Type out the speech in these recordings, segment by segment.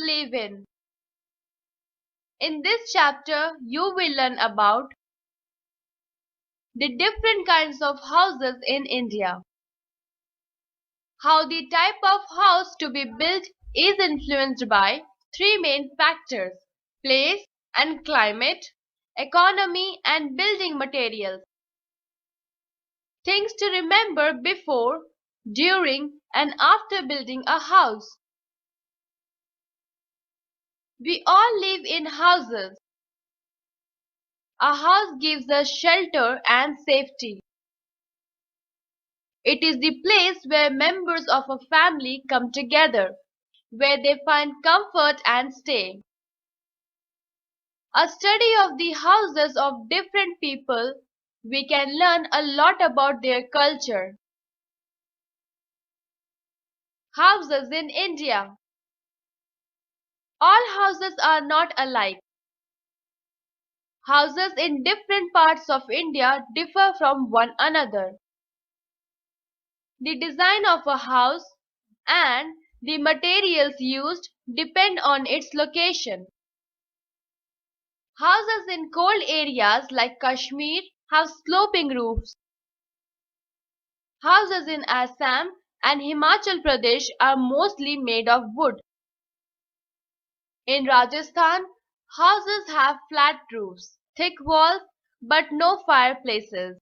live in. In this chapter, you will learn about the different kinds of houses in India, how the type of house to be built is influenced by three main factors: place and climate, economy, and building materials. Things to remember before, during, and after building a house. We all live in houses. A house gives us shelter and safety. It is the place where members of a family come together, where they find comfort and stay. A study of the houses of different people, we can learn a lot about their culture. Houses in India. All houses are not alike. Houses in different parts of India differ from one another. The design of a house and the materials used depend on its location. Houses in cold areas like Kashmir have sloping roofs. Houses in Assam and Himachal Pradesh are mostly made of wood. In Rajasthan, houses have flat roofs, thick walls, but no fireplaces.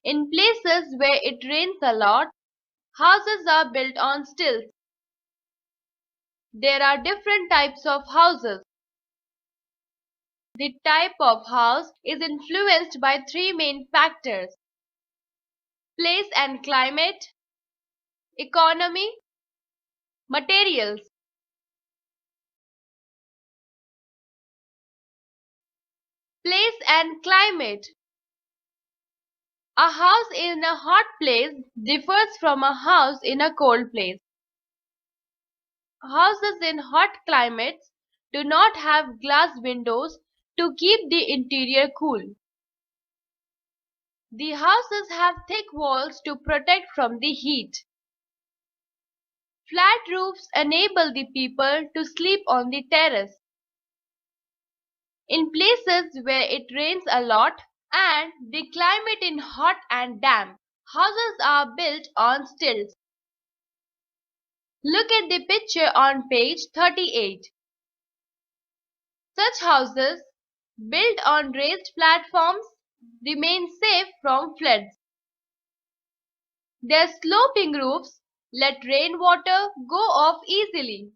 In places where it rains a lot, houses are built on stilts. There are different types of houses. The type of house is influenced by three main factors: place and climate, economy, materials. Place and climate. A house in a hot place differs from a house in a cold place. Houses in hot climates do not have glass windows to keep the interior cool. The houses have thick walls to protect from the heat. Flat roofs enable the people to sleep on the terrace. In places where it rains a lot and the climate is hot and damp, houses are built on stilts. Look at the picture on page 38. Such houses, built on raised platforms, remain safe from floods. Their sloping roofs let rainwater go off easily.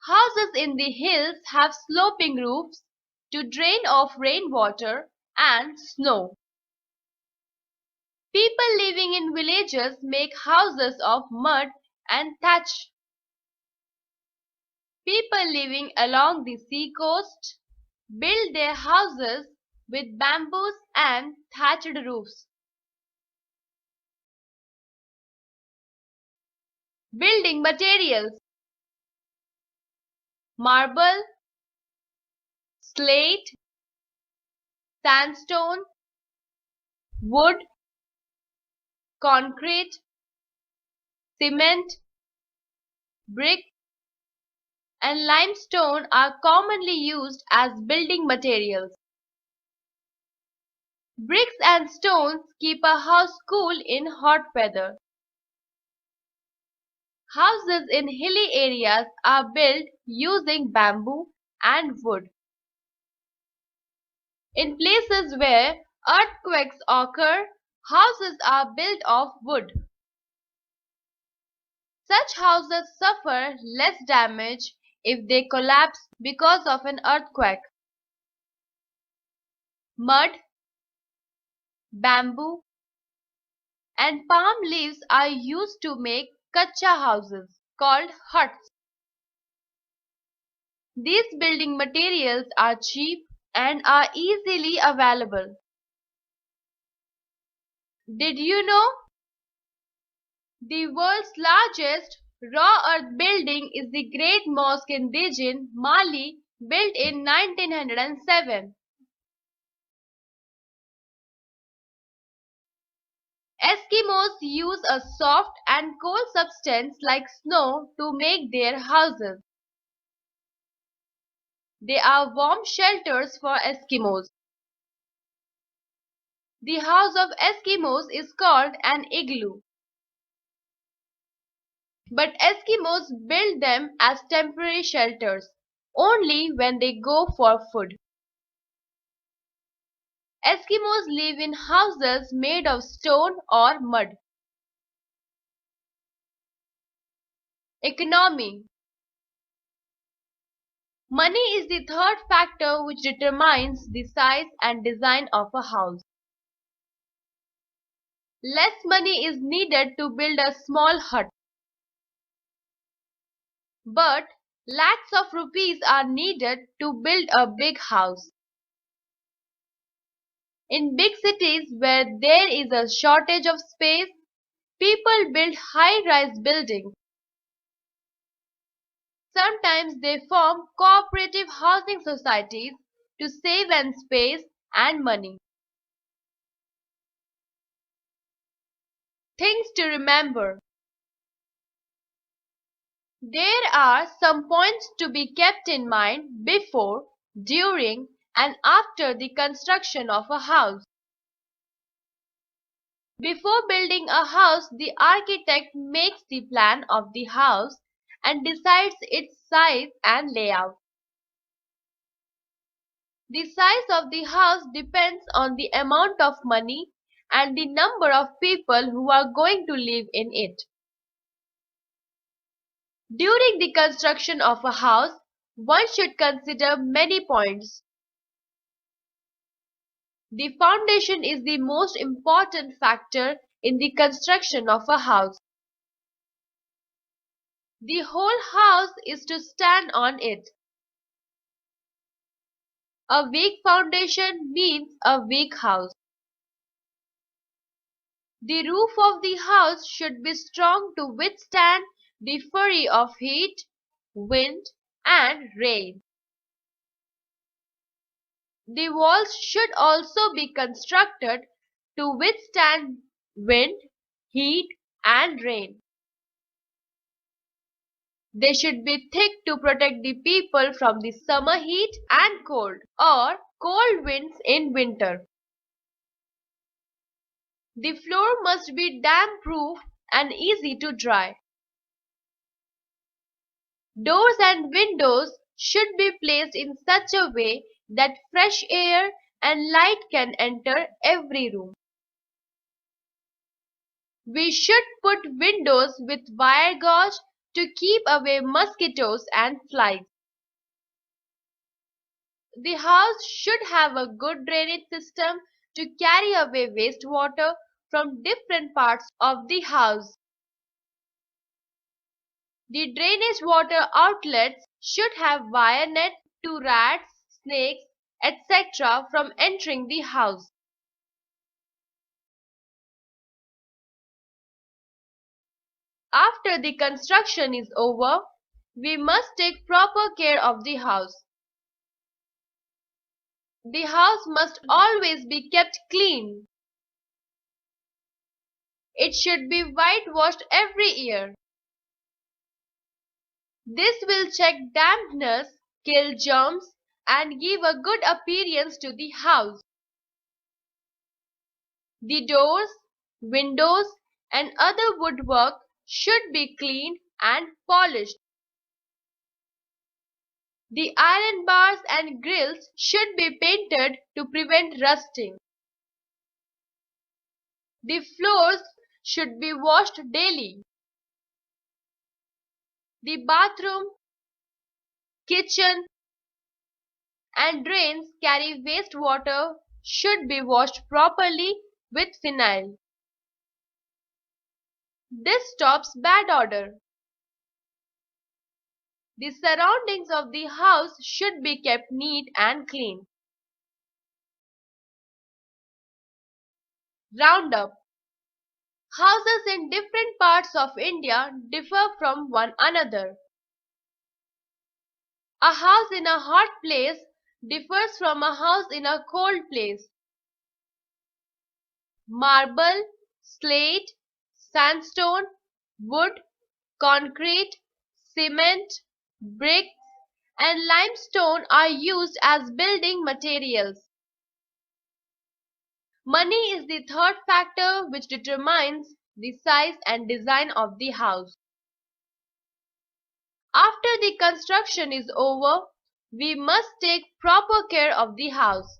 Houses in the hills have sloping roofs to drain off rainwater and snow. People living in villages make houses of mud and thatch. People living along the sea coast build their houses with bamboos and thatched roofs. Building materials: marble, slate, sandstone, wood, concrete, cement, brick, and limestone are commonly used as building materials. Bricks and stones keep a house cool in hot weather. Houses in hilly areas are built using bamboo and wood. In places where earthquakes occur, houses are built of wood. Such houses suffer less damage if they collapse because of an earthquake. Mud, bamboo, and palm leaves are used to make kacha houses called huts. These building materials are cheap and are easily available. Did you know the world's largest raw earth building is the Great Mosque in Dijin, Mali, built in 1907? Eskimos use a soft and cold substance like snow to make their houses. They are warm shelters for Eskimos. The house of Eskimos is called an igloo. But Eskimos build them as temporary shelters, only when they go for food. Eskimos live in houses made of stone or mud. Economy. Money is the third factor which determines the size and design of a house. Less money is needed to build a small hut. But lakhs of rupees are needed to build a big house. In big cities where there is a shortage of space, people build high-rise buildings. Sometimes they form cooperative housing societies to save on space and money. Things to remember. There are some points to be kept in mind before, during, and after the construction of a house. Before building a house, the architect makes the plan of the house and decides its size and layout. The size of the house depends on the amount of money and the number of people who are going to live in it. During the construction of a house, one should consider many points. The foundation is the most important factor in the construction of a house. The whole house is to stand on it. A weak foundation means a weak house. The roof of the house should be strong to withstand the fury of heat, wind, and rain. The walls should also be constructed to withstand wind, heat, and rain. They should be thick to protect the people from the summer heat and cold or cold winds in winter. The floor must be damp proof and easy to dry. Doors and windows should be placed in such a way that fresh air and light can enter every room. We should put windows with wire gauze to keep away mosquitoes and flies. The house should have a good drainage system to carry away wastewater from different parts of the house. The drainage water outlets should have wire net to rats, snakes, etc. from entering the house. After the construction is over, we must take proper care of the house. The house must always be kept clean. It should be whitewashed every year. This will check dampness, kill germs, and give a good appearance to the house. The doors, windows, and other woodwork should be cleaned and polished. The iron bars and grills should be painted to prevent rusting. The floors should be washed daily. The bathroom, kitchen, and drains carry wastewater should be washed properly with phenyl. This stops bad odor. The surroundings of the house should be kept neat and clean. Roundup. Houses in different parts of India differ from one another. A house in a hot place differs from a house in a cold place. Marble, slate, sandstone, wood, concrete, cement, bricks, and limestone are used as building materials. Money is the third factor which determines the size and design of the house. After the construction is over, we must take proper care of the house.